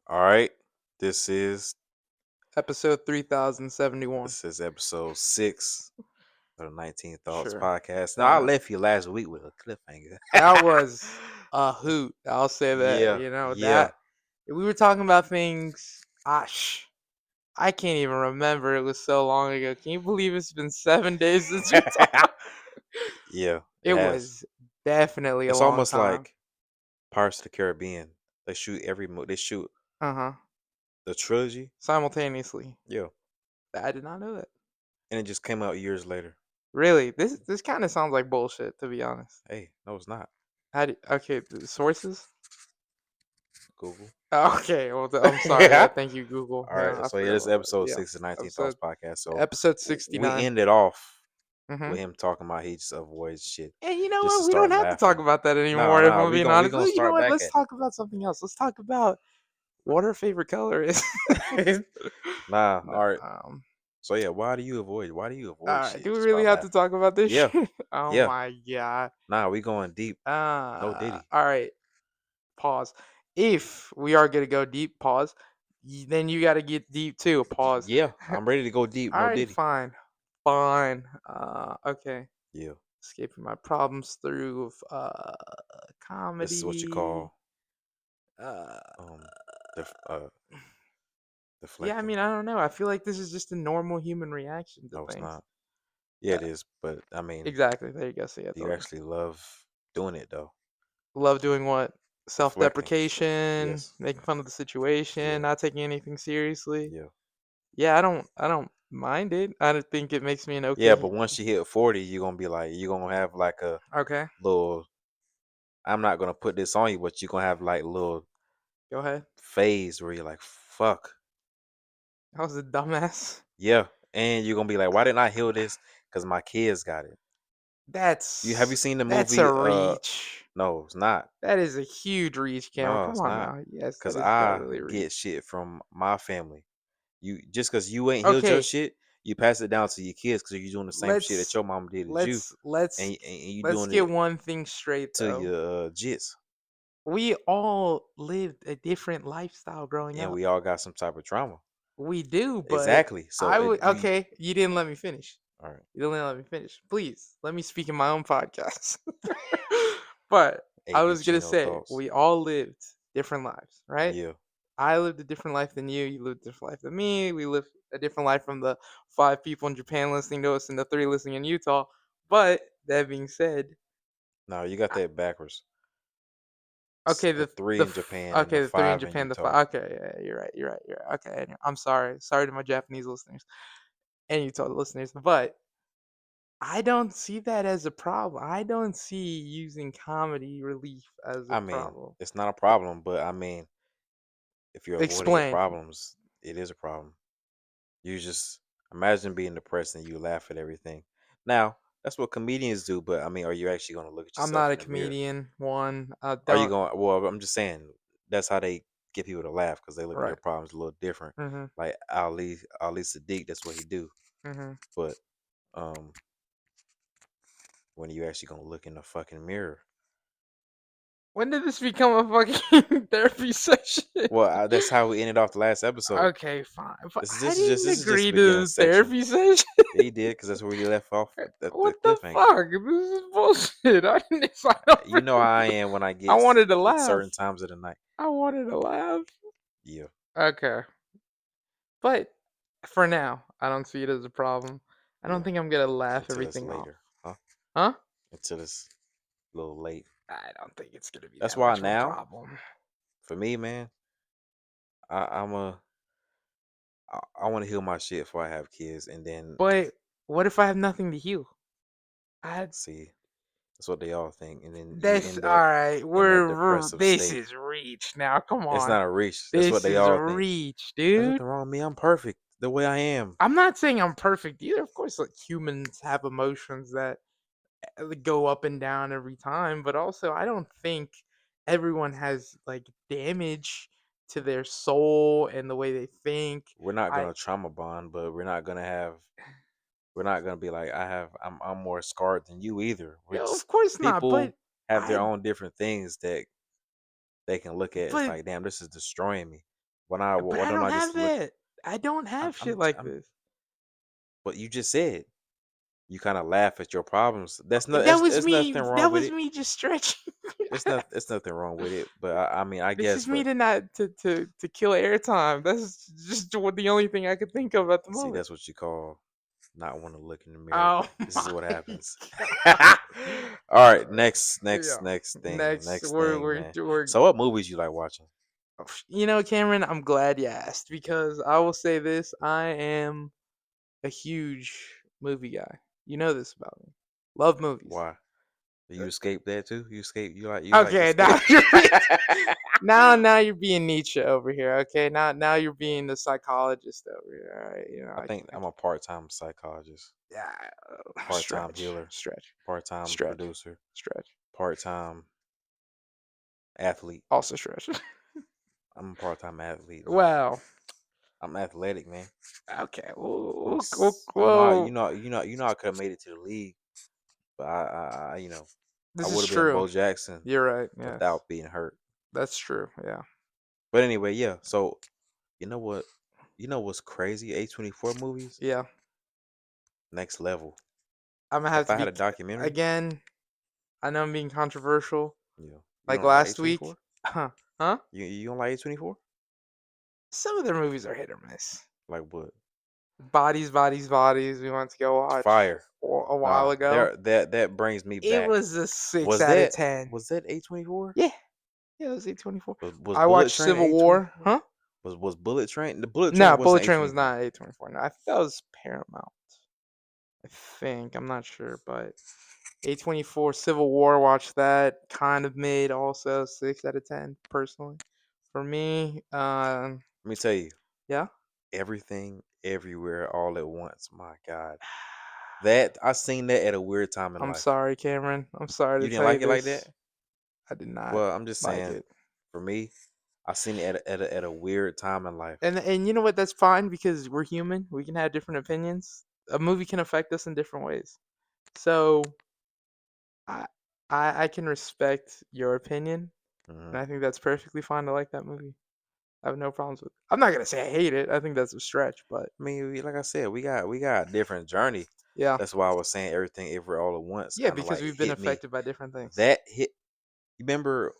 All right. This is Episode 3071. episode 6 of the 19 Thoughts Sure. podcast. Now I Uh, left you last week with a cliffhanger. that was a hoot. I'll say that. Yeah, You know, yeah. that we were talking about things. I can't even remember. It was so long ago. Can you believe it's been 7 days since we talked? Yeah, it It has. was definitely a It's long almost time. like Pirates of the Caribbean. They shoot they shoot Uh huh. the trilogy. Simultaneously. Yeah, I did not know that. and it just came out years later. Really, this kind of sounds like bullshit, to be honest. Hey, no, it's not. Okay, the sources. Google. Okay, well, I'm sorry. Yeah. Thank you, Google. All Yeah, right. I So yeah, forgot this is about that. episode Yeah, 6 of 19 Thoughts episode podcast. So episode we 69. ended off Mm-hmm. with him talking about he just avoids shit And you know just to what? We don't start have to talk laughing. about that No, anymore. If no, I'm being we honest, gonna you know start what? back Let's at talk about something else. Let's talk about what our favorite color is. it. Nah, No, all right. So yeah, why do you all avoid right. shit Do we just by really have to laughing? talk about this Yeah, shit? Oh yeah. my god. Nah, we going deep. No Diddy. All right. Pause. If we are gonna go deep, pause. Then you got to get deep too. Pause. Yeah, I'm ready to go deep. All No right. Diddy. Fine. Fine. Okay. Yeah. Escaping my problems through This is what you comedy. call Uh, um def- uh yeah, I deflecting. mean, I don't know. I feel like this is just a normal human reaction to No, it's things. not. Yeah, Uh, it is, but I mean, exactly. There you go. See, I do you told you. actually love doing it though? Love doing what? Deflecting. Self-deprecation, Yes. making fun of the situation, Yeah. not taking anything seriously. Yeah. Yeah, I don't mind it. I don't think it makes me an Yeah, okay. but once you hit 40, you're gonna be like you're gonna have like a Okay, little I'm not gonna put this on you, but you're gonna have like a little go ahead. phase where you're like, fuck. I was a dumbass. Yeah. And you're gonna be like, why didn't I heal this? Because my kids got it. You have you seen the That's a movie reach. no, it's not. That is a huge reach, Cameron. No, Come it's on not. now. Yes, Cause that is I definitely a get reach. shit from my family. You just cause you ain't healed your Okay, shit, you pass it down to your kids because you're doing the same shit that let's your mom did to you, let's let's and you let's doing get it one thing straight to though. your jits. We all lived a different lifestyle growing And up. we all got some type of trauma. We do, but Exactly. So I it would okay, you didn't let me finish. all right. You didn't let me finish. Please, let me speak in my own podcast. But I AP was gonna Chino say thoughts. we all lived different lives, right? Yeah. I lived a different life than you lived a different life than me, we lived a different life from the 5 people in Japan listening to us and the 3 listening in Utah. But that being said, No, you got I that backwards. okay, The three in Japan and the the 3 in five in Japan, the Utah. 5 okay, yeah, you're right, okay, anyway, I'm sorry. Sorry to my Japanese listeners and Utah listeners, but I don't see that as a problem. I don't see using comedy relief as a I mean, problem. it's not a problem, but I mean, if you're avoiding your Explain. problems, it is a problem. You just imagine being depressed and you laugh at everything. Now, that's what comedians do, but I mean, are you actually going to look at I'm yourself not a in the mirror? comedian, one. I Are you don't going, well, I'm just saying, that's how they get people to laugh because they look at their right. problems a little different. Mhm. Like Ali Sadiq, that's what he do. Mhm. But um, when you actually going to look in the fucking mirror? When did this become a fucking therapy session? Well, that's how we ended off the last episode. Okay, fine. But This is I this is just didn't this is just agree the beginning to the section. therapy session. Yeah, he did because that's where we left off at the What the cliffhanger. fuck? This is bullshit. I didn't sign up You for know how I am when I I get wanted to at laugh. certain times of the night. I wanted to laugh. Yeah, Okay. But for now, I don't see it as a problem. I don't yeah. think I'm gonna laugh Until it's everything off. later, huh? Huh? Until it's a little late. I don't think it's gonna be That's that why much of a now, problem. for me, man, I'm a I want to heal my shit before I have kids, and then But what if I have nothing to heal? I see that's what they all think, and then you That's end all up right. in that We're depressive this state. is reach now. Come It's on, not a reach. That's what this they is all think. reach, There's dude. nothing wrong with me. I'm perfect the way I am. I'm not saying I'm perfect either. Of course, like humans have emotions that go up and down every time, but also I don't think everyone has like damage to their soul and the way they think. We're not I gonna trauma bond, but we're not gonna be like I'm more scarred than you either. We're no, just of course not. people have their own different things that they can look at. It's But like, damn, this is destroying me. But why I don't don't I have just look? that. I don't have shit like I'm this. what you just said. You kind of laugh at your problems. That was There's me. nothing wrong That with was it. me just stretching. It's nothing wrong with it. But I mean, I This guess is me for to not to kill airtime. That's just what the only thing I could think of at the see, moment. that's what you call not want to look in the mirror. Oh This is my what happens. god. All right, Yeah. Next, next thing, man. we're So, what movies you like watching? Cameron, I'm glad you asked because I will say this: I am a huge movie guy. You know this about me. Love movies. Why? Do you escape that too? You like to Okay, escape? now you're being Nietzsche over here. Okay, now you're being the psychologist over here. All right, I think I I'm a part-time psychologist, yeah, part-time healer, part-time stretch, producer, stretch, part-time athlete. also stretch. I'm a part-time athlete, man. Well, I'm athletic, man. okay, I know whoa. you know I could have made it to the league, but I This is would have been true. Bo Jackson You're right. Yes, without being hurt. that's true. Yeah, But anyway, yeah. So you know what? You know what's crazy? A24 movies, yeah. next level. I'm gonna have If to I had be a documentary, again. I know I'm being controversial. yeah. You Like don't like last week, A24? huh? Huh? You don't like A24? Some of their movies are hit or miss. Like what? Bodies. We went to go watch Fire. a while Nah, ago. that brings me It back. was a 6 out of 10. Was that A24? Yeah, yeah, it was A24. Was I Bullet watched Train Civil War, A24? huh? Was Bullet Train? The Bullet Train No, Bullet wasn't Train was A24. not A24. No, I think that was Paramount. I think I'm not sure, but A24 Civil War. Watched that. Kind of made also 6 out of 10 personally for me. Let me tell you, Yeah. everything, everywhere, all at once. My God, that I seen that at a weird time in I'm life. sorry, Cameron. I'm sorry You to didn't tell you like it like that? this. I did not Well, I'm just like saying, it. for me, I seen it at a weird time in life. And you know what? That's fine because we're human. We can have different opinions. A movie can affect us in different ways. So I I can respect your opinion, Hmm and I think that's perfectly fine to like that movie. I have no problems with it. I'm not gonna say I hate it. I think that's a stretch, but I mean, like I said, we got a different journey. yeah. That's why I was saying everything, everywhere, all at once, Yeah, kind of because like we've been hit me. affected by different things. That hit. You remember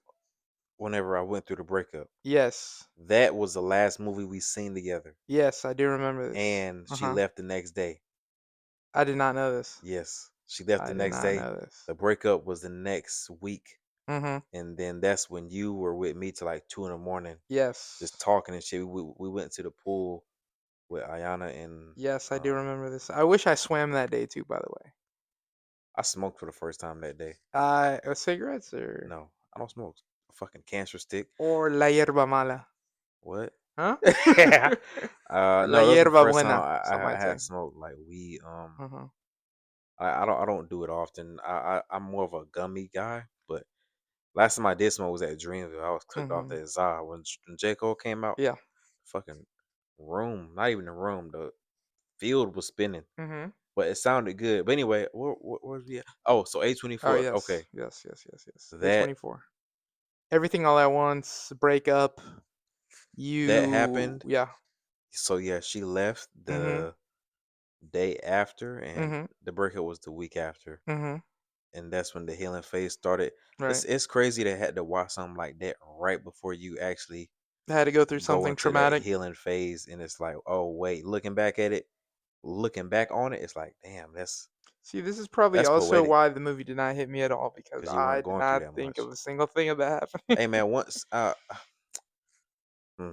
whenever I went through the breakup? Yes. That was the last movie we seen together, Yes, I do remember this. and she Uh-huh. left the next day. I did not know this. Yes, she left I the did next not day. know this. The breakup was the next week, Mhm. and then that's when you were with me till like 2 in the morning, just Yes. talking and shit. We went to the pool with Ayana and Yes, I do remember this. I wish I swam that day too, by the way. I smoked for the first time that day. Cigarettes or No, I don't smoke. A fucking cancer stick. la hierba mala, What? huh? La No, those were the hierba first time buena, some I might had say. smoked like weed. Uh-huh. I don't do it often. I'm more of a gummy guy, but last time I did smoke was at Dreamville. I was cooked off Mhm. that za when J Cole came out. Yeah. Fucking room, not even the room. The field was spinning, Mhm. but it sounded good. But anyway, where was we at? Oh, so Oh A24. yes, Okay, yes. that A24. Everything all at once. Break up. that You. happened. Yeah. So yeah, she left Mhm. the day after, and Mhm. the breakup was the week after, Mhm. and that's when the healing phase started. Right. It's crazy to had to watch something like that right before you actually I had to go through go something into that traumatic. healing phase, and it's like, oh wait, looking back on it, it's like, damn, See, this is probably that's also poetic why the movie did not hit me at all because because you I weren't did going through not that think much. of a single thing of that happening. Hey man, once hmm,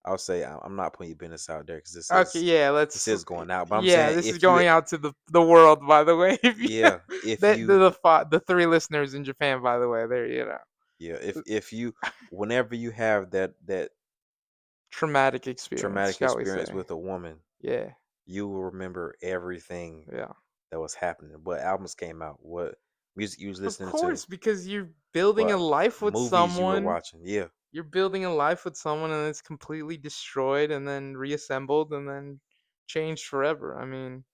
I'll say I'm not putting your business out there because Okay, yeah, this let's. is going out, but I'm Yeah, saying this is if you going out to the world, by the way. If you, yeah if that you the three listeners in Japan, by the way, they're yeah if you whenever you have that traumatic experience, traumatic shall we experience say? with a woman, Yeah, you will remember everything yeah. that was happening, what albums came out, what music you was Of listening to, course, because you're building a what life with movies you were someone. watching. Yeah, You're building a life with someone, and it's completely destroyed, and then reassembled, and then changed forever. I mean,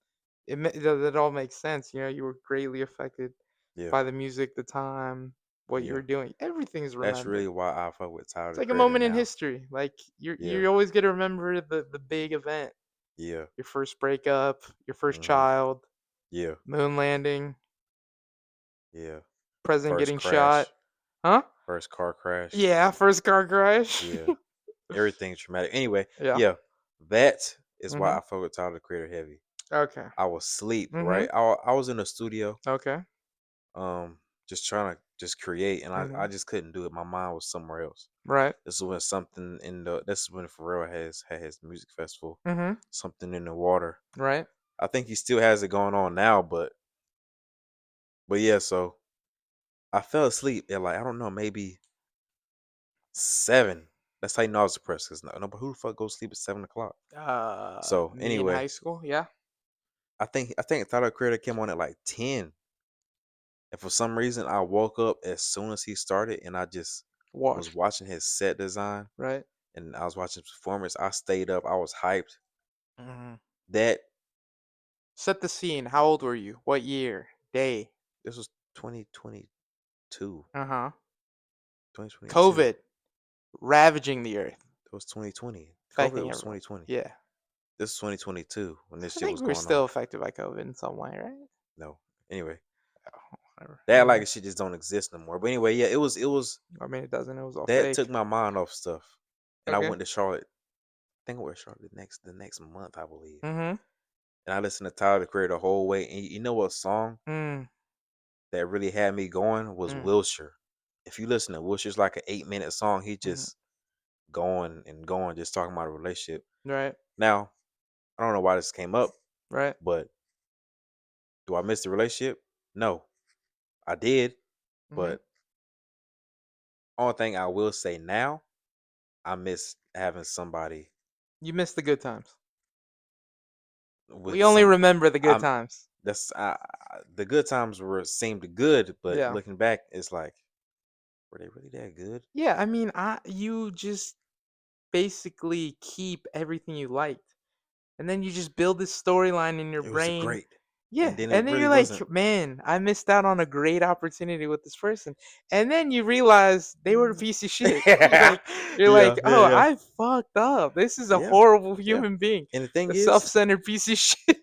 that all makes sense. You were greatly affected yeah. by the music, the time. what you Yeah. were doing. Everything's That's really remembered. why I fuck with Tyler It's the like a Creator moment in now. history. Like Yeah. you're always gonna remember the big event, Yeah. your first breakup, your first Hmm. child, Yeah. moon landing, Yeah. president First getting shot. crash. Huh? First car crash. Yeah, first car crash. Yeah. Everything's traumatic. Anyway, Yeah. yeah. That is why Mhm. I fuck with Tyler the Creator heavy. Okay. I was sleep, right? Mhm. I was in the studio, Okay. um, just trying to just create, and I Mhm. just couldn't do it. My mind was somewhere else. Right. This is when something in the this is when Pharrell had his music festival. Mhm. Something in the water. Right. I think he still has it going on now, but yeah, so I fell asleep at like I don't know, maybe 7. That's how you know I was depressed. Cause no, but who the fuck goes to sleep at 7 o'clock? So Me in anyway, high school. Yeah. I think Tyler Creator came on at like 10, and for some reason I woke up as soon as he started, and I just was Watched. watching his set design, Right. and I was watching his performance. I stayed up. I was hyped. Mhm. That Set the scene. How old were you? What year? Day? this was 2022. Uh huh. 2022. COVID ravaging the earth, It was 2020. COVID affecting was everyone. 2020. Yeah. This is 2022 when this I shit think was we're going still on. affected by COVID in some way, right? No. Anyway, Oh, whatever. that like Anyways, shit just don't exist no more. But anyway, yeah, it was I mean, it doesn't. It was all that fake. took my mind off stuff. And I Okay. went to Charlotte. I think I went to Charlotte the next month, I believe. Mm-hmm. And I listened to Tyler the Creator the whole way. And you know what song Mm. that really had me going was Mm. Wilshire. If you listen to Wilshire's like an 8-minute song, he Mm-hmm. just going and going, just talking about a relationship. Right. Now, I don't know why this came up, Right. but do I miss the relationship? No, I did. Mm-hmm. But only thing I will say now, I miss having somebody You missed the good times. We with only some. remember the good I'm times. that's the good times were seemed good, but Yeah. looking back, it's like were they really that good? Yeah. I mean, you just basically keep everything you liked, and then you just build this storyline in your It was a brain. great, Yeah, and then it and then really you're wasn't. like, "Man, I missed out on a great opportunity with this person." And then you realize they were a Mm. piece of shit. yeah, You're like, yeah, "Oh, yeah, I fucked up. This is a yeah, horrible yeah. human being. And the thing A is, self-centered piece of shit."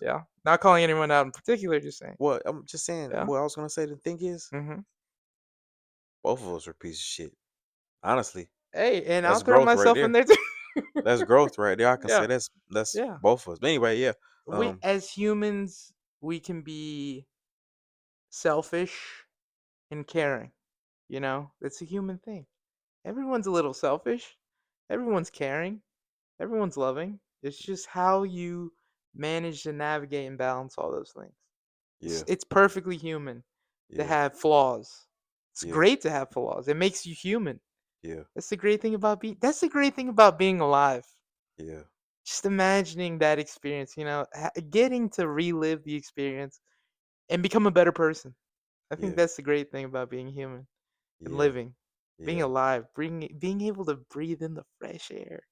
Yeah. Not calling anyone out in particular, just saying. what I'm just saying, Yeah. what I was gonna say. The thing is, Mhm. both of us were pieces of shit. Honestly, Hey, and I'll that's throw growth right myself in there. there too. That's growth right there. I can say Yeah. that's Yeah. both of us. But anyway, yeah. We Um, as humans, we can be selfish and caring, you know? It's a human thing. Everyone's a little selfish. Everyone's caring. Everyone's loving. It's just how you manage to navigate and balance all those things. It's, yeah, it's perfectly human to yeah, have flaws. It's yeah, great to have flaws. It makes you human. yeah, That's the great thing about being alive. yeah, Just imagining that experience, getting to relive the experience and become a better person. I think yeah, that's the great thing about being human and yeah, living, being yeah. alive, being able to breathe in the fresh air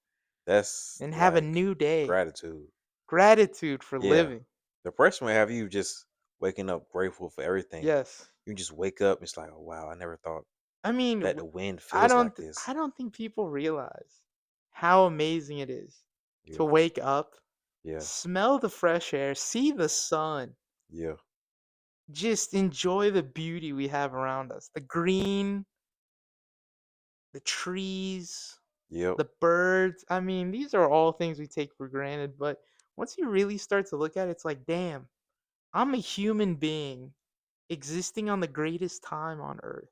That's and have a like new day. gratitude. Gratitude for Yeah. living. Depression will have you just waking up grateful for everything. Yes. You just wake up, it's like, oh wow, I never thought I mean, that the wind I feels don't like this. I don't think people realize how amazing it is Yeah, to wake up, yeah, smell the fresh air, see the sun, yeah, just enjoy the beauty we have around us. The green, the trees, yep. the birds. I mean, these are all things we take for granted, but once you really start to look at it, it's like, damn, I'm a human being existing on the greatest time on earth.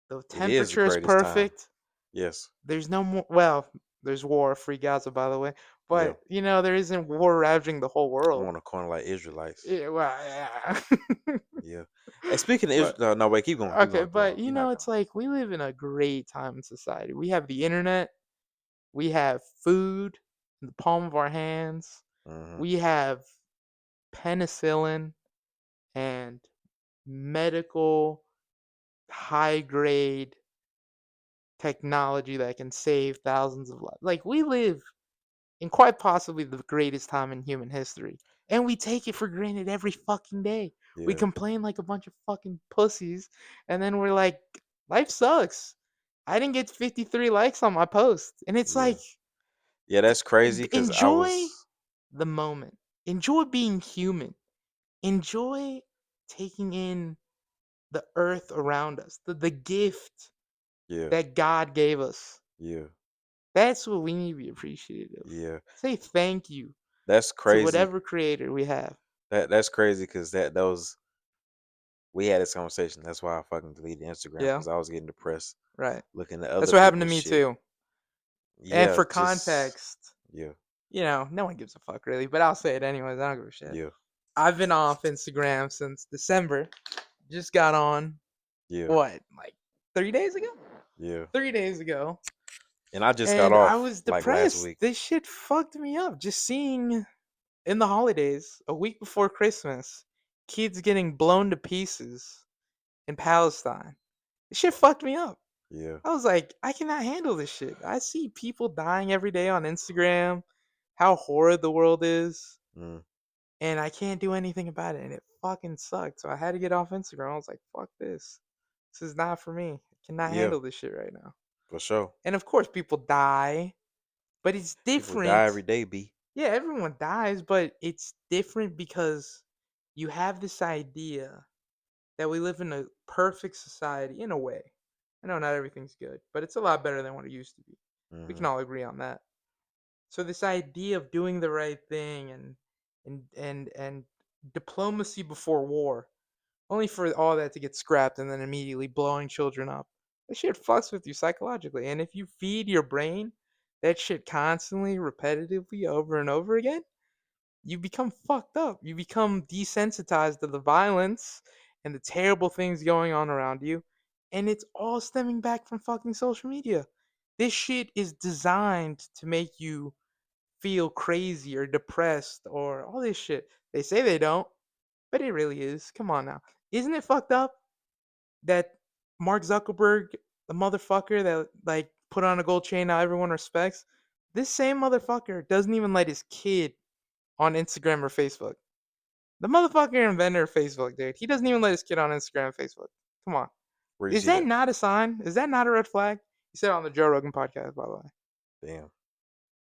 The It is the temperature is greatest time. perfect. Yes. There's no more, well, there's war, free Gaza, by the way, Yeah. but there isn't war ravaging the whole I'm world. on a corner like Israelites. Yeah, well, yeah. Yeah. Hey, speaking of but Israel, no, wait, keep going, keep okay, going, keep going. but You're not going. it's like we live in a great time in society. We have the internet, we have food in the palm of our hands, Mm-hmm. we have penicillin and medical high grade technology that can save thousands of lives. Like we live in quite possibly the greatest time in human history. And we take it for granted every fucking day. We Yeah. complain like a bunch of fucking pussies, and then we're like, life sucks. I didn't get 53 likes on my post. And it's Yeah. like, Yeah, that's crazy because I enjoy was. the moment. Enjoy being human. Enjoy taking in the earth around us, the gift Yeah. that God gave us. Yeah. That's what we need to be appreciative of. Yeah. Say thank you That's to crazy. whatever creator we have. That's crazy because that those we had this conversation. That's why I fucking deleted Instagram Yeah, because I was getting depressed right. looking at That's other what happened to people's me shit. too. And Yeah, for just context, yeah, no one gives a fuck really, but I'll say it anyways. I don't give a shit. yeah, I've been off Instagram since December. Just got on, yeah, what, like 3 days ago? yeah. 3 days ago. And I just got And I off was like last depressed. week. This shit fucked me up. Just seeing in the holidays, a week before Christmas, kids getting blown to pieces in Palestine. This shit fucked me up. Yeah, I was like, I cannot handle this shit. I see people dying every day on Instagram, how horrid the world is, mm, and I can't do anything about it. And it fucking sucked. So I had to get off Instagram. I was like, fuck this. This is not for me. I cannot yeah, handle this shit right now. for sure. And of course, people die, but it's People die every different. day, b. Yeah, everyone dies, but it's different because you have this idea that we live in a perfect society in a way. I know not everything's good, but it's a lot better than what it used to be. We can Hmm. all agree on that. So this idea of doing the right thing and diplomacy before war, only for all that to get scrapped and then immediately blowing children up. That shit fucks with you psychologically. And if you feed your brain that shit constantly, repetitively, over and over again, you become fucked up. You become desensitized to the violence and the terrible things going on around you. And it's all stemming back from fucking social media. This shit is designed to make you feel crazy or depressed or all this shit. They say they don't, but it really is. Come on now. Isn't it fucked up that Mark Zuckerberg, the motherfucker that like put on a gold chain now everyone respects, this same motherfucker doesn't even let his kid on Instagram or Facebook. The motherfucker inventor of Facebook, dude. He doesn't even let his kid on Instagram and Facebook. Come on. Where you Is see that that? not a sign? Is that not a red flag? He said it on the Joe Rogan podcast, by the way. Damn.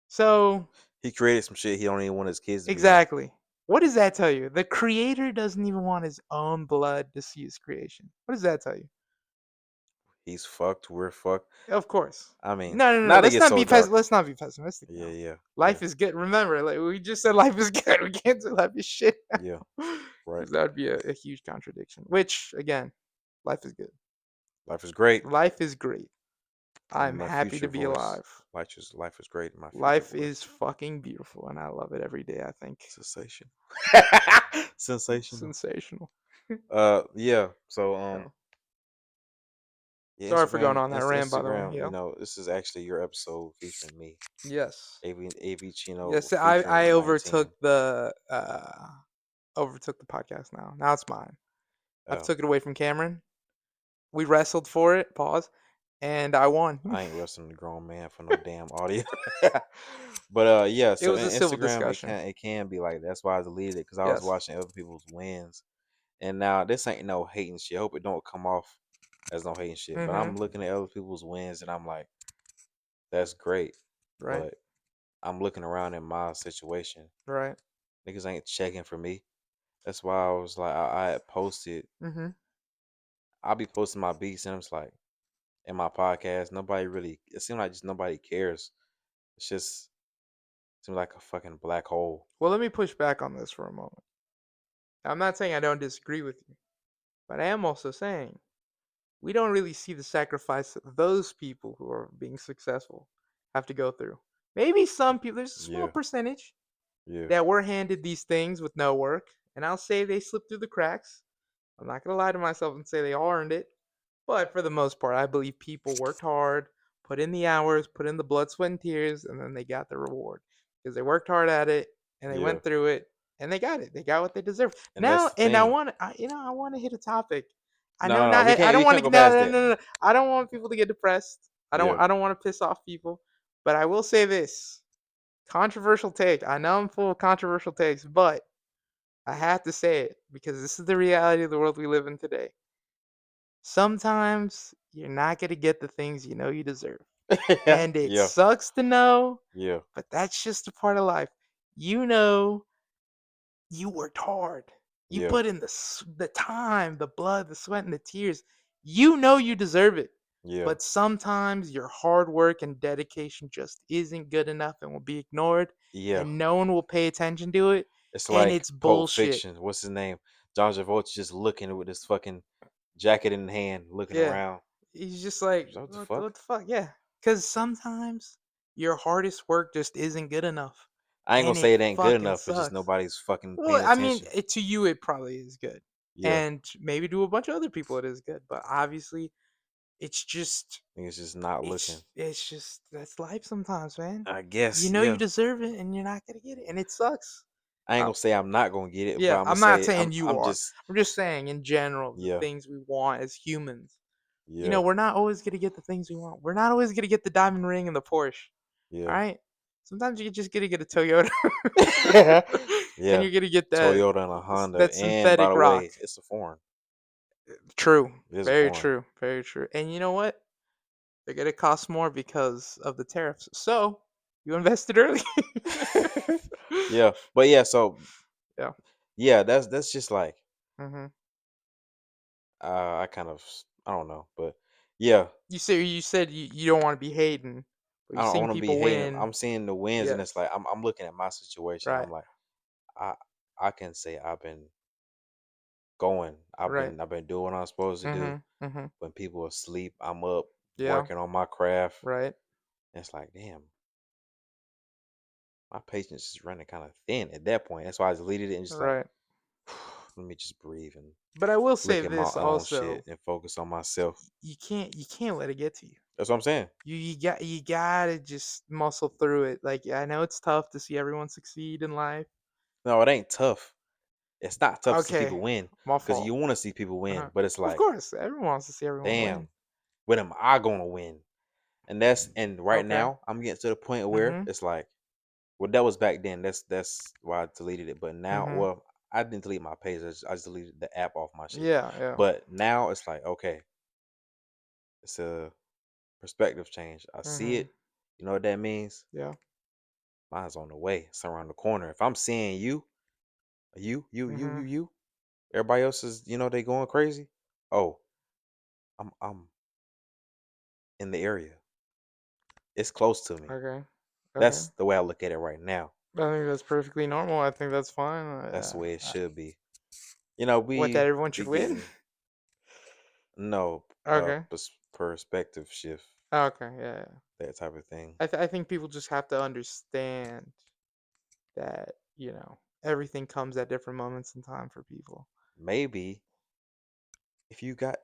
So, He created some shit he don't even want his kids to be on. exactly. What does that tell you? The creator doesn't even want his own blood to see his creation. What does that tell you? He's fucked. We're fucked. Of course. I mean, No, no, no. not to get so dark. Let's not be pessimistic Yeah, now. yeah, yeah, Life is good. Remember, like we just said, life is good. We can't say life is shit yeah. Right. because that would be a huge contradiction. Which, again, life is good. Life is great. Life is great. In I'm my happy to future be voice. alive. Life is great in my future Life is voice. fucking beautiful, and I love it every day. I think Sensation. Sensational. sensational. Yeah. So So, yeah, sorry for going Instagram, on that rant, by the way. Instagram. Yeah. This is actually your episode featuring me, Yes. avChino Yes. I featuring 19. overtook the podcast now. Now it's mine. I've Oh, took it away from Cameron. We wrestled for it. Pause. And I won. I ain't wrestling a grown man for no damn audio. But yeah, It so was in a civil Instagram discussion. it can be like that's why I deleted it because I was Yes. watching other people's wins. And now this ain't no hating shit. I hope it don't come off as no hating shit. But Mm-hmm. I'm looking at other people's wins and I'm like, that's great. Right. But I'm looking around in my situation. Right. Niggas ain't checking for me. That's why I was like, I had posted. Mm-hmm. I'll be posting my beats and I'm just like, in my podcast, nobody really. It seems like just nobody cares. It's just seems like a fucking black hole. Well, let me push back on this for a moment. I'm not saying I don't disagree with you, but I am also saying we don't really see the sacrifice that those people who are being successful have to go through. Maybe some people, there's a small Yeah, percentage yeah, that were handed these things with no work, and I'll say they slipped through the cracks. I'm not gonna lie to myself and say they all earned it, but for the most part, I believe people worked hard, put in the hours, put in the blood, sweat, and tears, and then they got the reward because they worked hard at it and they yeah. went through it and they got it. They got what they deserved. And that's Now, the and I thing. want to, I want to hit a topic. I No, know no, no. not. I don't We want can't to. go No, past no, that. no, no, no. I don't want people to get depressed. Yeah, I don't want to piss off people. But I will say this controversial take. I know I'm full of controversial takes, but I have to say it because this is the reality of the world we live in today. Sometimes you're not going to get the things you know you deserve. And it Yeah, sucks to know, yeah, but that's just a part of life. You know, you worked hard. You yeah, put in the time, the blood, the sweat, and the tears. You know you deserve it. yeah, But sometimes your hard work and dedication just isn't good enough and will be ignored, yeah. and no one will pay attention to it. It's And like it's Pulp bullshit. Fiction. What's his name? John Travolta just looking with his fucking jacket in hand, looking Yeah. around. He's just like, What the fuck? what the fuck? Yeah. Because sometimes your hardest work just isn't good enough. I ain't gonna And say it it ain't good fucking enough. It's just sucks. nobody's fucking Well, paying I mean, attention. to you, it probably is good. Yeah, And maybe to a bunch of other people, it is good. But obviously, it's just, niggas just not looking. it's just, that's life sometimes, man. I You guess. know you Yeah. deserve it and you're not going to get it. And it sucks. I ain't Uh, gonna say I'm not gonna get it, but yeah, I'm gonna I'm not say saying you I'm are. just I'm just saying, in general, the yeah, things we want as humans. yeah, We're not always going to get the things we want. We're not always going to get the diamond ring and the Porsche. All yeah. right. Sometimes you just gotta get a Toyota, and Yeah. you're gonna get Toyota and a Honda. that And by synthetic the rock. way, it's a foreign. True, It is a very foreign. true, very true. And you know what? They're gonna cost more because of the tariffs. So you invested early. Yeah. But yeah, so Yeah. yeah, that's just like hmm I kind of I don't know, but yeah, you said you don't want to be hating, but I you don't seeing want to be people hating. win. I'm seeing the wins, and it's Yes. like I'm looking at my situation. Right. I'm like, I I can say I've been going. Right. I've been doing what I'm supposed to do. Mhm. Mhm. When people are asleep, I'm up Yeah. working on my craft. Right. And it's like, damn, my patience is running kind of thin at that point. That's why I deleted it and just like, Right. let me just breathe and But I will say look at my this own also: shit and focus on myself. you can't let it get to you. That's what I'm saying. You gotta just muscle through it. Like, I know it's tough to see everyone succeed in life. No, it ain't tough. It's not tough to see Okay, people win my because fault. you want to see people win, Uh-huh. but it's Of like, course, everyone wants to see everyone win. damn, when am I gonna win? And right Okay. now I'm getting to the point where Mhm. it's like, well, that was back then. That's why I deleted it. But now, Mhm. well, I didn't delete my page. I just deleted the app off my shit. Yeah. Yeah. But now it's like, okay, it's a perspective change. I see Mhm. it. You know what that means? Yeah. Mine's on the way. It's around the corner. If I'm seeing Mhm. you, everybody else is, they going crazy. Oh, I'm in the area. It's close to me. Okay. Okay. That's the way I look at it right now. I think that's perfectly normal. I think that's fine. That's the way it Uh, should be. what, that We everyone be should win? getting no Okay. perspective shift, Okay. Yeah. Yeah. that type of thing. I think people just have to understand that everything comes at different moments in time for people. Maybe if you got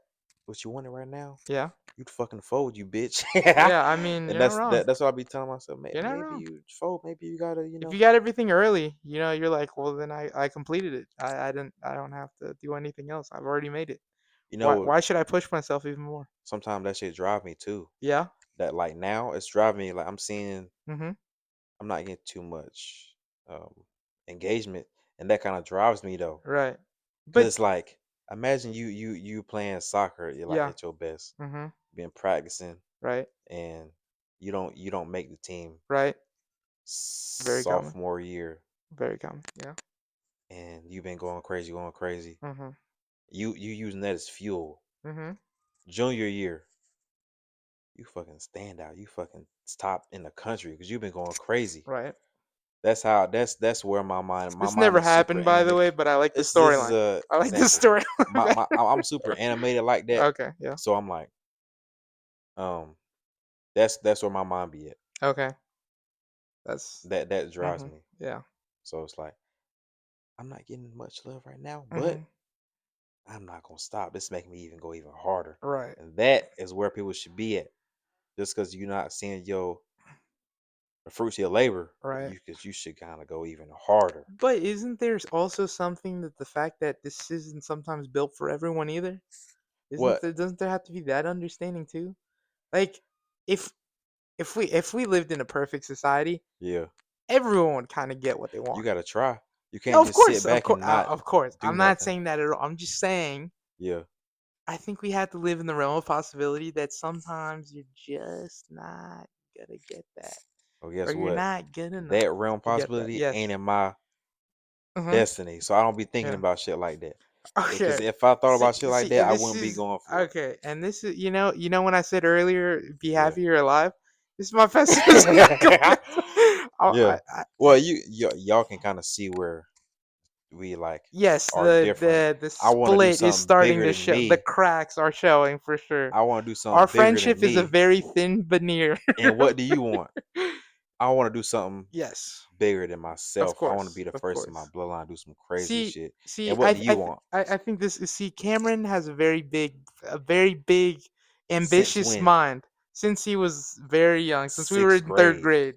what you wanted right now, Yeah. you'd fucking fold, you bitch. Yeah. I mean, And you're not wrong. that's what I be telling myself. You're not Maybe wrong. you fold. Maybe you gotta, If you got everything early, you're like, well, then I completed it. I don't have to do anything else. I've already made it. you Why know. why should I push myself even more? Sometimes that shit drive me too. Yeah. That like now it's driving me like Mhm. I'm not getting too much engagement, and that kind of drives me though, Right. because But it's like imagine you playing soccer, you're like yeah. at your best, Mhm. been practicing, Right. and you don't make the team Right. Very common. sophomore year, Very common. Yeah. and you've been going crazy. Mhm. You using that as fuel. Mhm. Junior year, you fucking stand out. You fucking top in the country because you've been going crazy. Right. That's where my This mind never is super happened, by the animated. way, but I like the This is storyline. a I like the example. storyline. I'm super animated like that, Okay. Yeah. so I'm like, um, that's where my mind be at. Okay. That's. That drives Mhm. me. Yeah. So it's like I'm not getting much love right now, but Mhm. I'm not gonna stop. This making me even go even harder, Right. and that is where people should be at. Just because you're not seeing the fruits of your labor, Right. you should kind of go even harder. But isn't there also something that the fact that this isn't sometimes built for everyone either? Isn't What? there doesn't there have to be that understanding too? Like, if if we lived in a perfect society, Yeah, everyone would kind of get what they you want. gotta try. You Yeah, can't just sit back and not of course. do I'm not nothing. saying that at all. I'm just saying Yeah. I think we have to live in the realm of possibility that sometimes you're just not gonna get that, Well, or guess you're what? not good enough That realm to get that. possibility Yes. ain't in my Mhm. destiny, so I don't be thinking Yeah. about shit like that. Because Okay. if I thought See, about shit like see, that, I this wouldn't be is going for it. okay, and this is when I said earlier, be Yeah. happy you're alive. This is my pessimism going out. Yeah. I Well, y'all can kind of see where we like yes, are different. the I want to do split is something starting bigger to than show. The me. cracks are showing for sure. I want to do Our something bigger than friendship is a me. very thin veneer. And what do you want? I want to do something Yes, bigger than of myself. I want to course, be the of first in my course. bloodline to do some crazy See, shit. see, And what do you want? I think this is see. Cameron has a very big, Since ambitious when? mind since he was very young. Since we were Sixth in grade.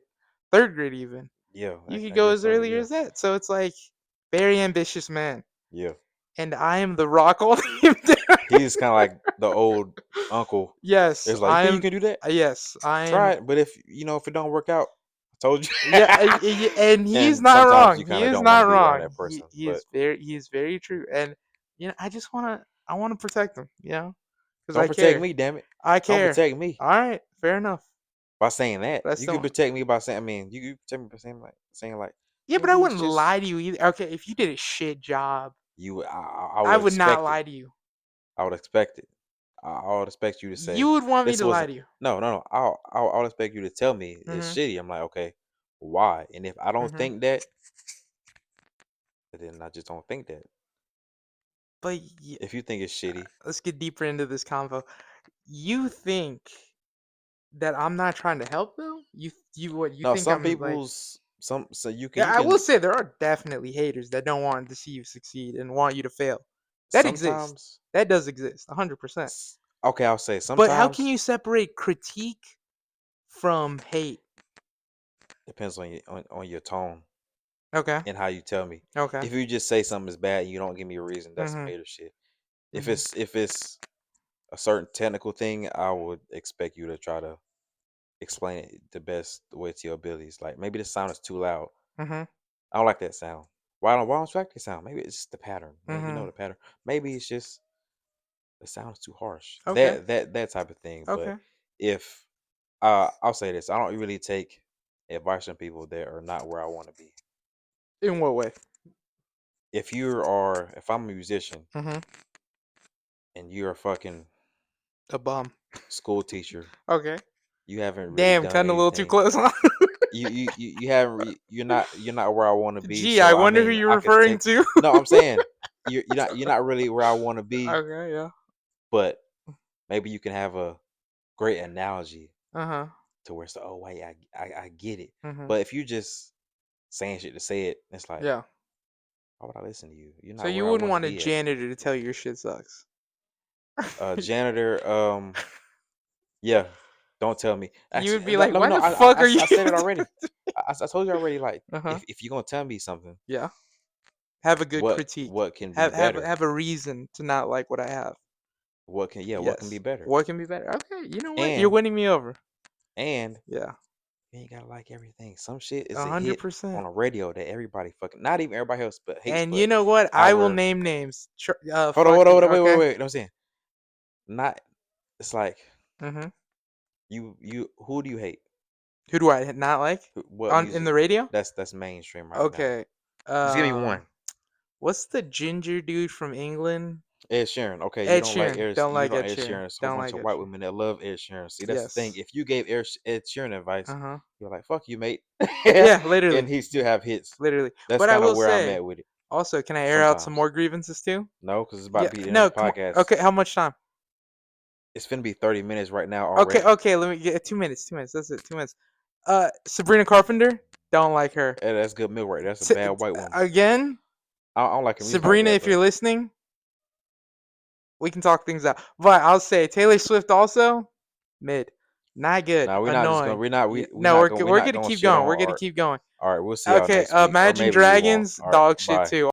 third grade even. Yeah, You could I go guess as so. early Yeah, as that. So it's like very ambitious man, yeah. and I am the rock holding him down. He's kind of like the old uncle. Yes, It's like I you am. can do that. Yes, I Try am. it, but if if it don't work out, I told you. Yeah, and he's And not sometimes you wrong. He kind of is don't want not to be around wrong. that person, He but is very true. And I wanna protect him. Because don't I protect care. me, damn it. I Don't care. protect me All right, fair enough. by saying that. But I You still can want. protect me by saying. I mean, you can protect me by saying like Yeah, but I maybe it's wouldn't just lie to you either. Okay, if you did a shit job, you. I I would would not expect it. lie to you. I would expect it. I would expect you to You say would want me this to lie wasn't. to you. No. I'll expect you to tell me it's Mhm. shitty. I'm like, okay, why? And if I don't Mhm. think that, then I just don't think that. But If you think it's shitty, let's get deeper into this convo. You think that I'm not trying to help though? You no, think some I'm like people's some so yeah, you I will can say there are definitely haters that don't want to see you succeed and want you to fail. That exists. sometimes. That does exist, 100%. Okay, I'll say But how can sometimes you separate critique from hate? depends on your tone Okay. and how you tell me. Okay. If you just say something is bad and you don't give me a reason, that's some Mhm. hater shit. Mhm. If it's a certain technical thing, I would expect you to try to explain it the best way to your abilities. Like maybe the sound is too loud. Mhm. I don't like that sound. Why don't you like that sound? Maybe it's just the pattern. You know Mhm. the pattern. Maybe it's just the sound's too harsh. Okay. That type of thing. But Okay. if I'll say this, I don't really take advice from people that are not where I want to be. In what way? If I'm a musician Mhm. and you're a fucking A bum. school teacher, Okay. you haven't really Damn, done cutting a little too anything. close, huh? You haven't you're not where I want to be. Gee, So I I wonder who mean you're I could referring take to. no, I'm saying you're not really where I want to be, Okay, yeah. but maybe you can have a great analogy Uh-huh. to where it's like, oh wait, I get it. Mhm. But if you just saying shit to say it, it's like, Yeah. why would I listen to you? You're So not you where I wouldn't want to want a be at. janitor to tell you your shit sucks. Janitor, yeah, don't tell me. You would Actually, be like, "Why no, the fuck are you I said it giving already. that to me?" I told you already. Like, Uh-huh. if you're gonna tell me something, Yeah. Have a good critique. what can be better? Have a reason to not like what I have. What can be Yes. better? What can be better? Okay, you know what? You're And winning me over. and Yeah. you ain't gotta like everything. Some shit is a a hundred hit on percent. a radio that everybody fucking not even everybody else but hates, And you but know what? I will our name names. hold Fucking on, okay. wait. No, I'm saying not. It's like Mhm. you who do you hate? Who do I not like What on in music? the radio? That's mainstream right now. Okay. Just give me Um, one. what's the ginger dude from England? Ed Sheeran. Okay, Ed Sheeran. Don't You like don't Ed Ed Sheeran. Sheeran. It's a whole Don't bunch like of Ed white Sheeran. women that love Ed Sheeran. See, that's the thing. Yes. If you gave Ed Sheeran advice, Uh huh. you're like, "Fuck you, mate," Yeah, and literally, he still have hits. literally. That's But I kind of will where I'm say, at with it. also, can I air out some Sometimes, more grievances too? no, because it's about Yeah. to be the end of No, the come on. podcast. Okay, how much time? It's finna be 30 minutes right now Okay, already. okay. Let me get 2 minutes. 2 minutes. That's it. 2 minutes. Sabrina Carpenter. Don't like her. Hey, that's good milk right there. That's a bad white woman. Again, I don't like her music like Sabrina, that, if but you're listening, we can talk things out. But I'll say Taylor Swift also mid, not good, now we're not just gonna annoying. Yeah, we no, not gonna we're gonna gonna keep shit on going. We're gonna art. keep going. All right, we'll see y'all Okay, next week, or Imagine maybe we won't. Dragons, All right, dog shit bye. too.